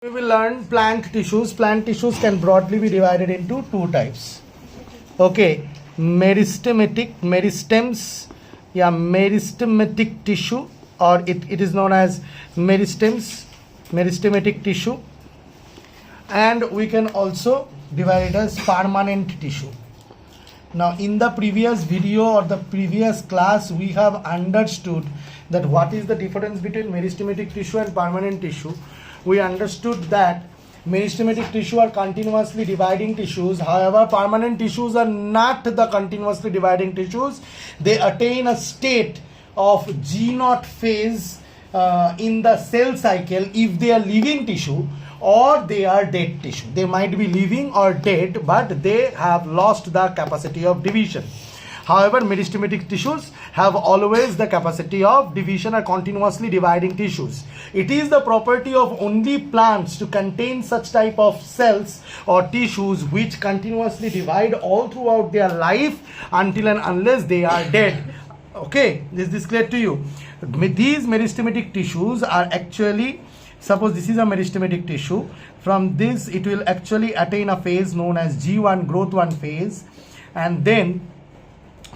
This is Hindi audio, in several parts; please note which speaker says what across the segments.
Speaker 1: We will learn plant tissues. Plant tissues can broadly be divided into two types. Okay, meristems, meristematic tissue, or it is known as meristems, meristematic tissue, and we can also divide it as permanent tissue. Now, in the previous video or the previous class, we have understood that what is the difference between meristematic tissue and permanent tissue. We understood that meristematic tissue are continuously dividing tissues. However, permanent tissues are not the continuously dividing tissues. They attain a state of G0 phase in the cell cycle if they are living tissue or they are dead tissue. They might be living or dead, but they have lost the capacity of division. However, meristematic tissues have always the capacity of division or continuously dividing tissues. It is the property of only plants to contain such type of cells or tissues which continuously divide all throughout their life until and unless they are dead. Okay, is this clear to you? These meristematic tissues are actually, suppose this is a meristematic tissue. From this, it will actually attain a phase known as G1, growth 1 phase, and then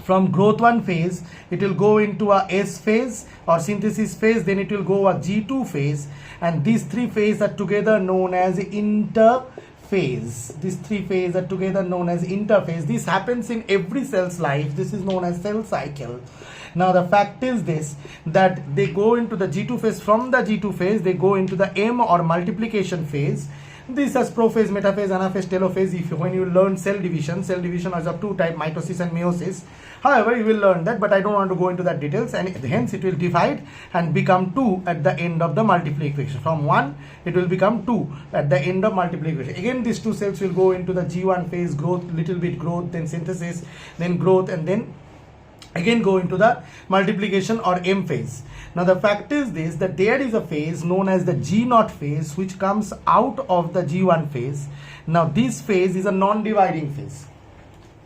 Speaker 1: from growth 1 phase, it will go into a S phase or synthesis phase, then it will go a G2 phase, and these three phases are together known as interphase. These three phases are together known as interphase. This happens in every cell's life. This is known as cell cycle. Now, the fact is this, that they go into the G2 phase. From the G2 phase, they go into the M or multiplication phase. This is prophase, metaphase, anaphase, telophase. When you learn cell division is of two types, mitosis and meiosis. However, you will learn that, but I don't want to go into that details, and hence it will divide and become 2 at the end of the multiplication. From 1, it will become 2 at the end of multiplication. Again, these two cells will go into the G1 phase, growth, little bit growth, then synthesis, then growth, and then again go into the multiplication or M phase. Now, the fact is this, that there is a phase known as the G0 phase which comes out of the G1 phase. Now, this phase is a non-dividing phase.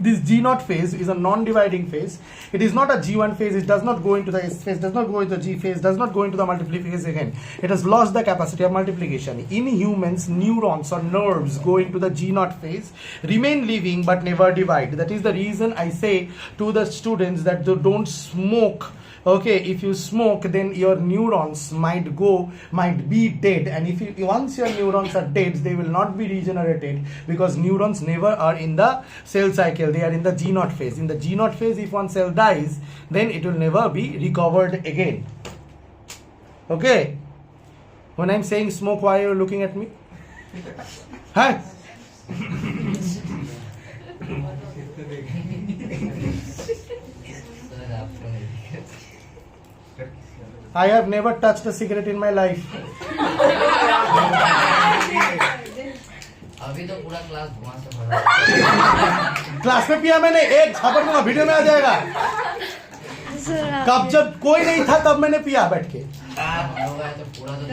Speaker 1: This G0 phase is a non-dividing phase. It is not a G1 phase. It does not go into the S phase, does not go into the G phase, does not go into the multiplication phase again. It has lost the capacity of multiplication. In humans, neurons or nerves go into the G0 phase, remain living but never divide. That is the reason I say to the students that they don't smoke. Okay, if you smoke, then your neurons might be dead, and once your neurons are dead, they will not be regenerated, because neurons never are in the cell cycle. They are in the G0 phase. In the G0 phase, if one cell dies, then it will never be recovered again. Okay, when I'm saying smoke, why are you looking at me? Huh? I have never touched a cigarette in my life.
Speaker 2: अभी तो पूरा क्लास धुआं से भरा है।
Speaker 1: क्लास में पिया मैंने, एक झपट दूंगा, वीडियो में आ जाएगा। कब जब कोई नहीं था तब मैंने पिया बैठ के,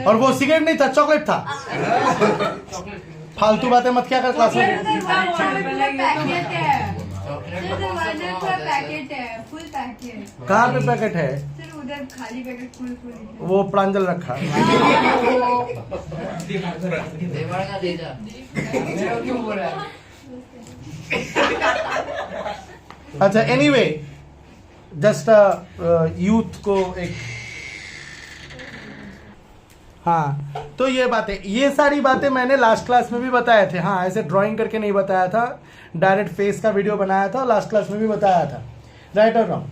Speaker 1: और वो सिगरेट नहीं था, चॉकलेट था। फालतू बातें मत क्या कर क्लास में। कहाँ पे पैकेट है?
Speaker 3: उधर खाली पैकेट फुल
Speaker 1: वो प्रांजल रखा। अच्छा, एनीवे, जस्ट यूथ को एक, हाँ, तो ये बातें, ये सारी बातें मैंने लास्ट क्लास में भी बताए थे। हाँ, ऐसे ड्राइंग करके नहीं बताया था, डायरेक्ट फेस का वीडियो बनाया था, लास्ट क्लास में भी बताया था। राइट और wrong?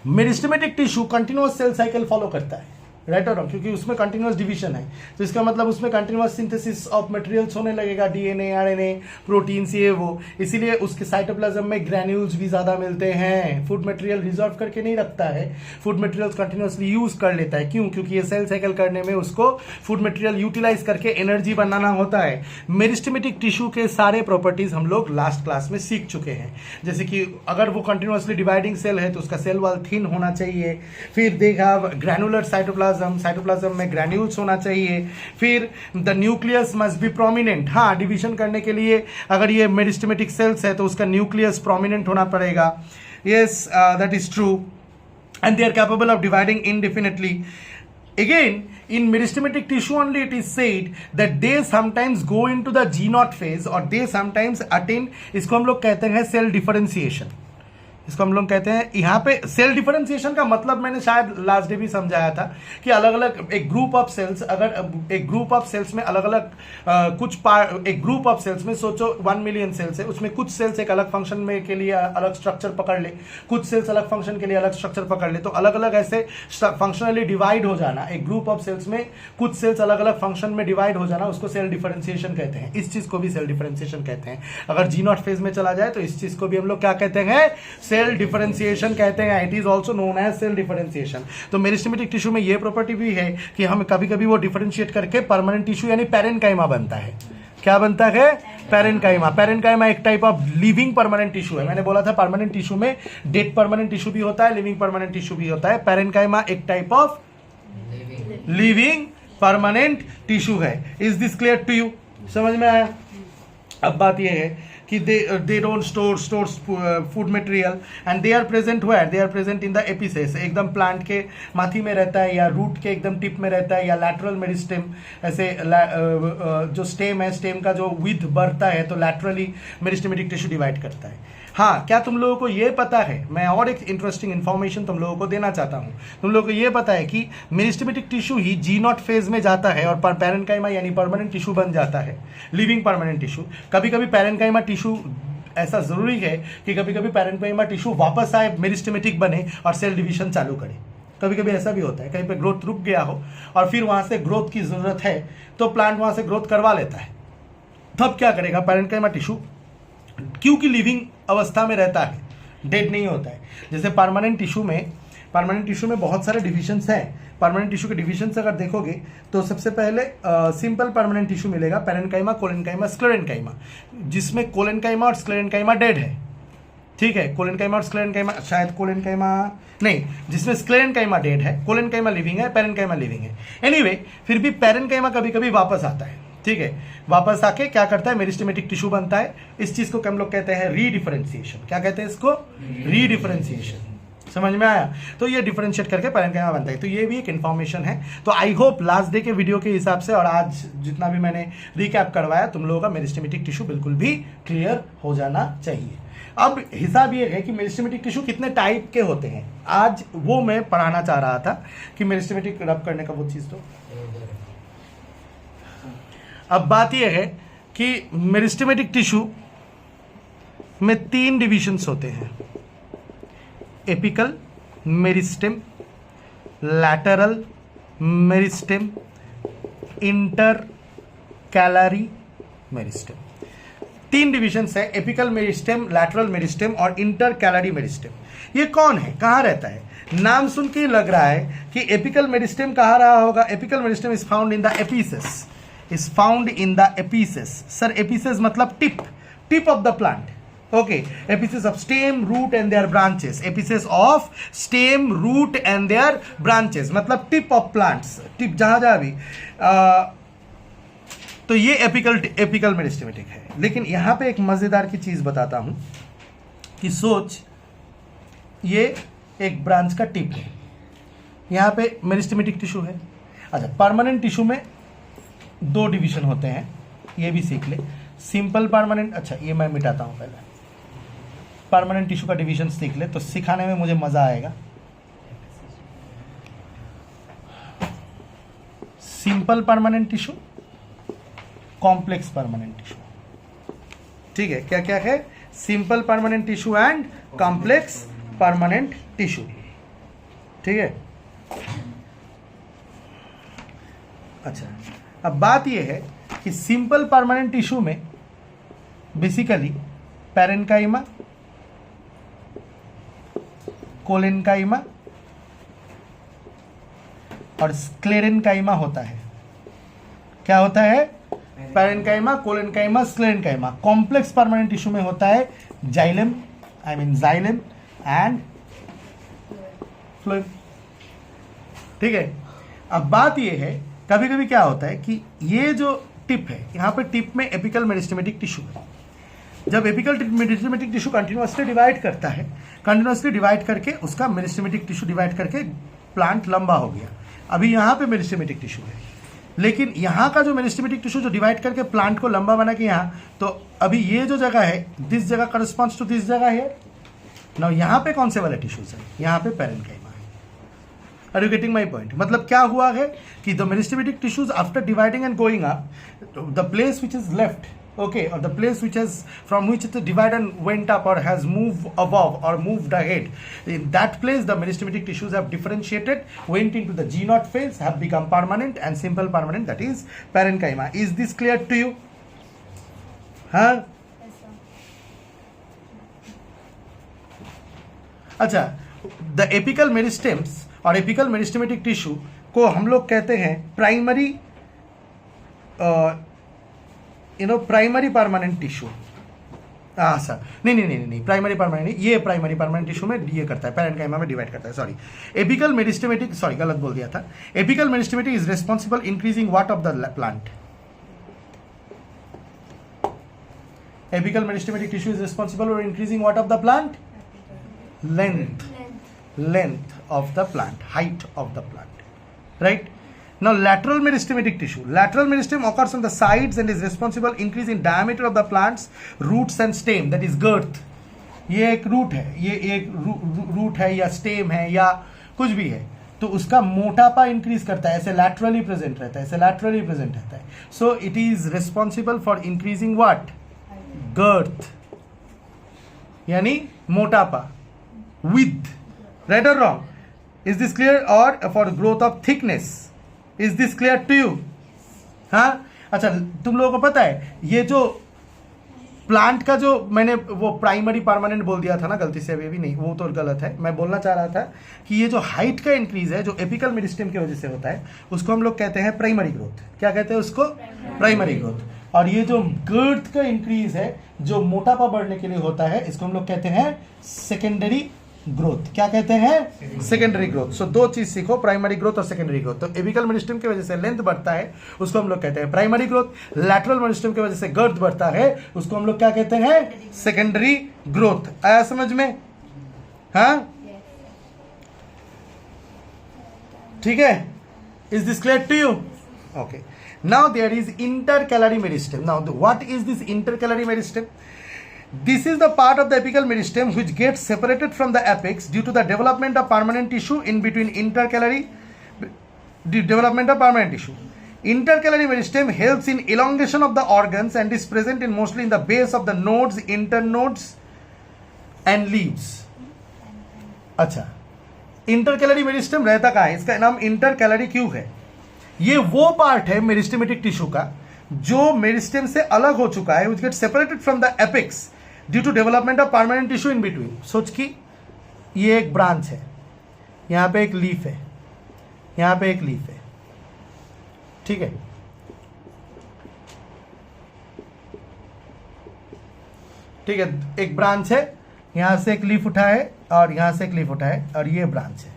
Speaker 1: Meristematic tissue continuous cell cycle follow करता है, राइट और रॉन्ग? क्योंकि उसमें कंटिन्यूअस डिवीजन है, तो इसका मतलब उसमें कंटिन्यूअस सिंथेसिस ऑफ मटेरियल्स होने लगेगा, डीएनए, आरएनए, प्रोटीन्स, ये वो। इसीलिए उसके साइटोप्लाज्म में ग्रैन्यूल्स भी ज्यादा मिलते हैं। फूड मटेरियल रिजर्व करके नहीं रखता है, फूड मटेरियल्स कंटिन्यूअसली यूज कर लेता है। क्यों? क्योंकि ये सेल साइकिल करने में उसको फूड मटेरियल यूटिलाइज करके एनर्जी बनाना होता है। मेरिस्टेमेटिक टिश्यू के सारे प्रॉपर्टीज हम लोग लास्ट क्लास में सीख चुके हैं। जैसे कि अगर वो कंटिन्यूअसली डिवाइडिंग सेल है तो उसका सेल वॉल थिन होना चाहिए। फिर दे हैव ग्रैनुलर साइटोप्लाज्म में ग्रैन्यूल्स होना चाहिए। फिर the nucleus must be prominent. हाँ, डिवीजन करने के लिए अगर ये मेरिस्टेमेटिक सेल्स है तो उसका न्यूक्लियस प्रोमिनेंट होना पड़ेगा। Yes, that is true, and they are capable of dividing indefinitely. Again, in meristematic tissue only it is said that they sometimes go into the G0 phase or they sometimes attain, इसको हम लोग कहते हैं सेल डिफरेंशिएशन। इसको हम लोग कहते हैं यहाँ पे सेल डिफरेंशिएशन का मतलब मैंने शायद लास्ट डे भी समझाया था कि अलग अलग एक ग्रुप ऑफ सेल्स, अगर एक ग्रुप ऑफ सेल्स में अलग अलग कुछ पार्ट, एक ग्रुप ऑफ सेल्स में सोचो 1 मिलियन सेल्स है, उसमें कुछ सेल्स एक अलग फंक्शन में के लिए अलग स्ट्रक्चर पकड़ ले, कुछ सेल्स अलग फंक्शन के लिए अलग स्ट्रक्चर पकड़ ले, तो अलग अलग ऐसे फंक्शनली डिवाइड हो जाना, एक ग्रुप ऑफ सेल्स में कुछ सेल्स अलग अलग फंक्शन में डिवाइड हो जाना, उसको सेल डिफरेंशिएशन कहते हैं। इस चीज को भी सेल डिफरेंशिएशन कहते हैं। अगर G0 फेज में चला जाए तो इस चीज को भी हम लोग क्या कहते हैं, सेल डिफरेंशिएशन कहते हैं। It is also known as cell differentiation. तो मेरिस्टेमेटिक टिश्यू में ये प्रॉपर्टी भी है कि हम कभी कभी वो डिफरेंशिएट करके परमानेंट टिश्यू यानी पैरेन्काइमा बनता है। क्या बनता है, पैरेन्काइमा। पैरेन्काइमा एक type of living permanent tissue है। मैंने बोला था परमानेंट टिश्यू में डेड परमानेंट टिश्यू भी होता है, लिविंग परमानेंट टिश्यू भी होता है। पैरेन्काइमा एक type of living permanent tissue है। Is this clear to you? समझ में आया? अब बात यह है कि they don't store food material and they are present where? They are present in the epices। एकदम प्लांट के माथी में रहता है या रूट के एकदम टिप में रहता है या लैटरल मेरिस्टेम, ऐसे जो स्टेम है, स्टेम का जो विथ बढ़ता है तो लैटरली मेरिस्टेमेटिक टिश्यू डिवाइड करता है। हाँ, क्या तुम लोगों को ये पता है, मैं और एक इंटरेस्टिंग इन्फॉर्मेशन तुम लोगों को देना चाहता हूँ। तुम लोगों को ये पता है कि मेरिस्टेमेटिक टिश्यू ही G0 फेज में जाता है और पैरेन्काइमा यानी परमानेंट टिश्यू बन जाता है, लिविंग परमानेंट टिश्यू। कभी कभी पैरेन्काइमा टिश्यू, ऐसा जरूरी है कि कभी कभी पैरेन्काइमा टिश्यू वापस आए, मेरिस्टेमेटिक बने और सेल डिवीजन चालू करे। कभी कभी ऐसा भी होता है, कहीं पे ग्रोथ रुक गया हो और फिर वहां से ग्रोथ की जरूरत है तो प्लांट वहां से ग्रोथ करवा लेता है। तब क्या करेगा पैरेन्काइमा टिश्यू, क्योंकि लिविंग अवस्था में रहता है, डेड नहीं होता है। जैसे परमानेंट टिश्यू में बहुत सारे डिविजन्स हैं। परमानेंट टिश्यू के डिविजन्स अगर देखोगे तो सबसे पहले सिंपल परमानेंट टिश्यू मिलेगा, पैरेन्काइमा, कोलेन्काइमा, स्क्लेरेन्काइमा, जिसमें कोलेन्काइमा और स्क्लेरेन्काइमा डेड है। ठीक है, कोलेन्काइमा और स्क्लेरेन्काइमा, शायद कोलेन्काइमा नहीं, जिसमें स्क्लेरेन्काइमा डेड है, कोलेन्काइमा लिविंग है, पैरेन्काइमा लिविंग है। एनीवे, फिर भी पैरेन्काइमा कभी कभी वापस आता है। ठीक है, वापस आके क्या करता है, मेरिस्टेमेटिक टिश्यू बनता है। इस चीज को हम लोग कहते हैं रीडिफरेंशिएशन। क्या कहते हैं इसको? रीडिफरेंशिएशन। समझ में आया? तो ये डिफरेंशिएट करके पैरेन्काइमा बनता है। तो ये भी एक इन्फॉर्मेशन है। तो आई होप लास्ट डे के वीडियो के हिसाब से और आज जितना भी मैंने रिकैप करवाया, तुम लोगों का मेरिस्टेमेटिक टिश्यू बिल्कुल भी क्लियर हो जाना चाहिए। अब हिसाब ये है कि मेरिस्टेमेटिक टिश्यू कितने टाइप के होते हैं, आज वो मैं पढ़ाना चाह रहा था कि मेरिस्टेमेटिक रब करने का वो चीज। तो अब बात यह है कि मेरिस्टेमेटिक टिश्यू में 3 डिविजन्स होते हैं, apical meristem, lateral meristem, intercalary meristem. 3 divisions है, एपिकल मेरिस्टेम, लैटरल मेरिस्टेम और इंटरकैलरी मेरिस्टेम। ये कौन है, कहाँ रहता है? नाम सुन के लग रहा है कि एपिकल मेरिस्टेम कहाँ रहा होगा। Apical meristem is found in the एपिसेस, is found in the epices। sir, epices मतलब tip of the plant। okay, epices of stem, root and their branches। epices of stem, root and their branches मतलब tip of plants, tip जहां भी तो ये एपिकल मेरिस्टेमेटिक है। लेकिन यहां पे एक मजेदार की चीज बताता हूं कि सोच, ये एक ब्रांच का टिप है, यहां पे मेरिस्टेमेटिक टिश्यू है। अच्छा, परमानेंट टिश्यू में 2 डिवीजन होते हैं, ये भी सीख ले। सिंपल परमानेंट, अच्छा ये मैं मिटाता हूं पहले, परमानेंट टिश्यू का डिवीजन सीख ले तो सिखाने में मुझे मजा आएगा। Simple permanent tissue, complex permanent tissue. ठीक है, क्या क्या है? Simple permanent tissue and complex permanent tissue. ठीक है, अच्छा अब बात यह है कि सिंपल परमानेंट टिश्यू में बेसिकली पैरेन्काइमा, कोलेन्काइमा और स्क्लेरेन्काइमा होता है। क्या होता है? Parenchyma, collenchyma, sclerenchyma. Complex permanent tissue में होता है जाइलम, जाइलम एंड फ्लोएम। ठीक है, अब बात यह है कभी कभी क्या होता है कि ये जो टिप है, यहाँ पे टिप में एपिकल मेरिस्टेमेटिक टिश्यू है। जब apical meristematic tissue continuously divide करता है, कंटिन्यूअसली डिवाइड करके उसका मेरिस्टेमेटिक टिश्यू डिवाइड करके प्लांट लंबा हो गया। अभी यहाँ पे मेरिस्टेमेटिक टिश्यू है, लेकिन यहाँ का जो मेरिस्टेमेटिक टिश्यू जो डिवाइड करके प्लांट को लंबा बना के यहाँ, तो अभी ये जो जगह है, दिस जगह करस्पॉन्ड्स टू दिस जगह है ना। यहाँ पे कौन से वाले टिश्यूज है? यहाँ पे पैरेन्काइमा है। Are you getting my point? मतलब क्या हुआ है कि the meristematic tissues after dividing and going up, the place which is left, okay, or the place which has from which it divided and went up or has moved above or moved ahead, in that place the meristematic tissues have differentiated, went into the G0 phase, have become permanent and simple permanent, that is parenchyma. Is this clear to you? Huh? अच्छा, the apical meristems और apical meristematic tissue को हम लोग कहते हैं प्राइमरी प्राइमरी परमानेंट टिश्यू। हाँ सर, नहीं, प्राइमरी परमानेंट नहीं, ये प्राइमरी परमानेंट टिश्यू में ये करता है, पैरेन्काइमा में डिवाइड करता है। सॉरी, एपिकल मेरिस्टेमेटिक, सॉरी गलत बोल दिया था। Apical meristematic is responsible increasing what of the plant? Apical meristematic tissue is responsible for increasing what of the plant? Length of the plant, height of the plant, right? Now lateral meristematic tissue. Lateral meristem occurs on the sides and is responsible increase in diameter of the plants, roots and stem. That is girth. ये एक रूट है, ये एक रूट है या स्टेम है या कुछ भी है, तो उसका मोटापा इंक्रीज करता है, ऐसे लैटरली प्रेजेंट रहता है, ऐसे लैटरली प्रेजेंट रहता है। So it is responsible for increasing what? Girth, यानी मोटापा, विथ, राइट और रॉन्ग? Is this clear? और for growth of thickness. Is this clear to you? हाँ, अच्छा, तुम लोगों को पता है ये जो प्लांट का जो मैंने वो प्राइमरी परमानेंट बोल दिया था ना गलती से, अभी भी नहीं, वो तो गलत है। मैं बोलना चाह रहा था कि ये जो हाइट का इंक्रीज है जो एपिकल मेरिस्टेम की वजह से होता है, उसको हम लोग कहते हैं प्राइमरी ग्रोथ। क्या कहते हैं उसको? Primary growth. और ये जो गर्थ का इंक्रीज है जो मोटापा बढ़ने के लिए होता है, इसको हम लोग कहते हैं सेकेंडरी ग्रोथ। क्या कहते हैं? Secondary growth. सो दो चीज सीखो, प्राइमरी ग्रोथ और सेकेंडरी ग्रोथ। तो एपिकल मेरिस्टेम की वजह से लेंथ बढ़ता है, उसको हम लोग कहते हैं प्राइमरी ग्रोथ। लैटरल मेरिस्टेम की वजह से गर्थ बढ़ता है, उसको हम लोग क्या कहते हैं? Secondary growth. आया समझ में? हाँ, ठीक है। Is this clear to you? Okay, now there is intercalary meristem. Now what is this intercalary meristem? This is the part of the apical meristem which gets separated from the apex due to the development of permanent tissue in between development of permanent tissue. Intercalary meristem helps in elongation of the organs and is present in mostly in the base of the nodes, internodes and leaves. अच्छा, इंटरकैलरी मेरिस्टेम रहता कहाँ है? इसका नाम इंटरकैलरी क्यों है? ये वो पार्ट है मेरिस्टेमेटिक टिश्यू का जो मेरिस्टेम से अलग हो चुका है, which gets separated from the apex due to development of permanent tissue in between. सोच कि ये एक ब्रांच है, यहाँ पे एक लीफ है, यहाँ पे एक लीफ है, ठीक है? ठीक है, एक ब्रांच है, यहाँ से एक लीफ उठा है और यहाँ से एक लीफ उठा है और ये ब्रांच है।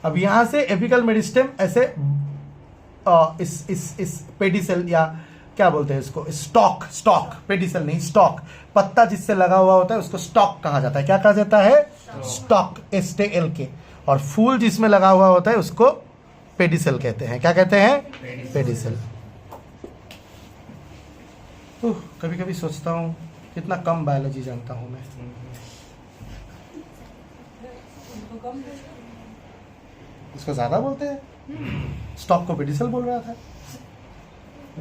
Speaker 1: अब यहाँ से एपिकल मेरिस्टेम ऐसे इस पेडिसेल या क्या बोलते हैं इसको, स्टॉक, पेडिसल नहीं, स्टॉक, पत्ता जिससे लगा हुआ होता है उसको स्टॉक कहा जाता है। क्या कहा जाता है? Stock, STLK। और फूल जिसमें लगा हुआ होता है उसको पेडिसल कहते हैं। क्या कहते हैं? पेडिसल। कभी कभी सोचता हूँ कितना कम बायोलॉजी जानता हूँ मैं। इसको ज्यादा बोलते हैं, स्टॉक को पेडिसल बोल रहा था,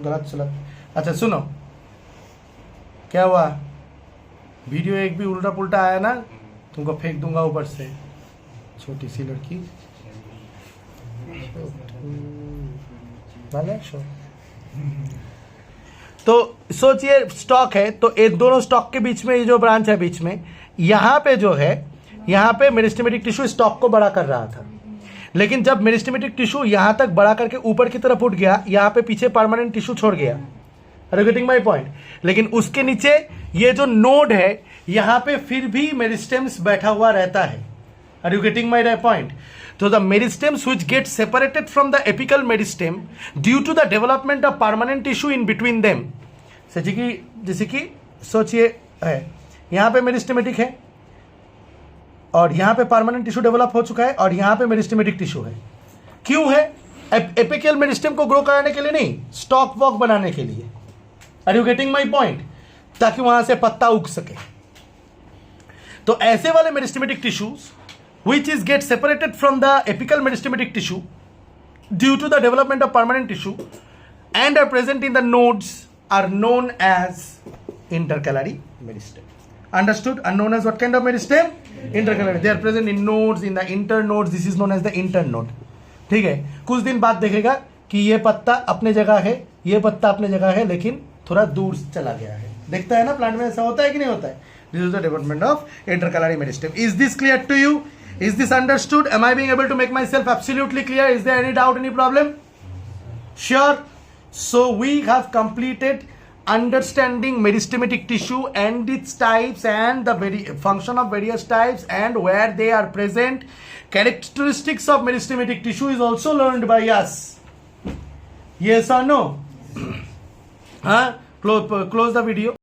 Speaker 1: गलत सलत। अच्छा सुनो, क्या हुआ? वीडियो एक भी उल्टा पुल्टा आया ना, तुमको फेंक दूंगा ऊपर से। छोटी सी लड़की तो सोचिए स्टॉक है, तो ये दोनों स्टॉक के बीच में ये जो ब्रांच है बीच में, यहाँ पे जो है, यहाँ पे मेरिस्टेमेटिक टिश्यू स्टॉक को बड़ा कर रहा था। लेकिन जब मेरिस्टेमेटिक टिश्यू यहाँ तक बड़ा करके ऊपर की तरफ उठ गया, यहाँ पे पीछे परमानेंट टिश्यू छोड़ गया। Are you getting my point? लेकिन उसके नीचे ये जो नोड है, यहाँ पे फिर भी मेरिस्टेम्स बैठा हुआ रहता है। Are you getting my point? तो the meristems which get separated from the apical meristem due to the development of permanent tissue in between them. जैसे कि सोचिए है, यहाँ पे मेरिस्टेमेटिक है और यहाँ पे परमानेंट टिश्यू डेवलप हो चुका है और यहाँ पे मेरिस्टेमेटिक टिश्यू है। क्यों है? एपिकल मेरिस्टेम को ग्रो कराने के लिए नहीं, स्टॉक वॉक बनाने के लिए। Are you getting my point? ताकि वहां से पत्ता उग सके। तो ऐसे वाले meristematic tissues which is get separated from the apical meristematic tissue due to the development of permanent tissue and are present in the nodes are known as intercalary meristem. Understood? Are known as what kind of meristem? Intercalary. They are present in nodes, in the internodes. This is known as the internode. ठीक है, कुछ दिन बाद देखेगा कि ये पत्ता अपने जगह है, ये पत्ता अपने जगह है, लेकिन थोड़ा दूर चला गया है। देखता है ना प्लांट में, ऐसा होता है कि नहीं होता है? This is the development of intercalary meristem. Is this clear to you? Is this understood? Am I being able to make myself absolutely clear? Is there any doubt, any problem? Sure. So we have completed understanding meristematic tissue and its types and the function of various types and where they are present. Characteristics of meristematic tissue is also learned by us. Yes or no? Close the video.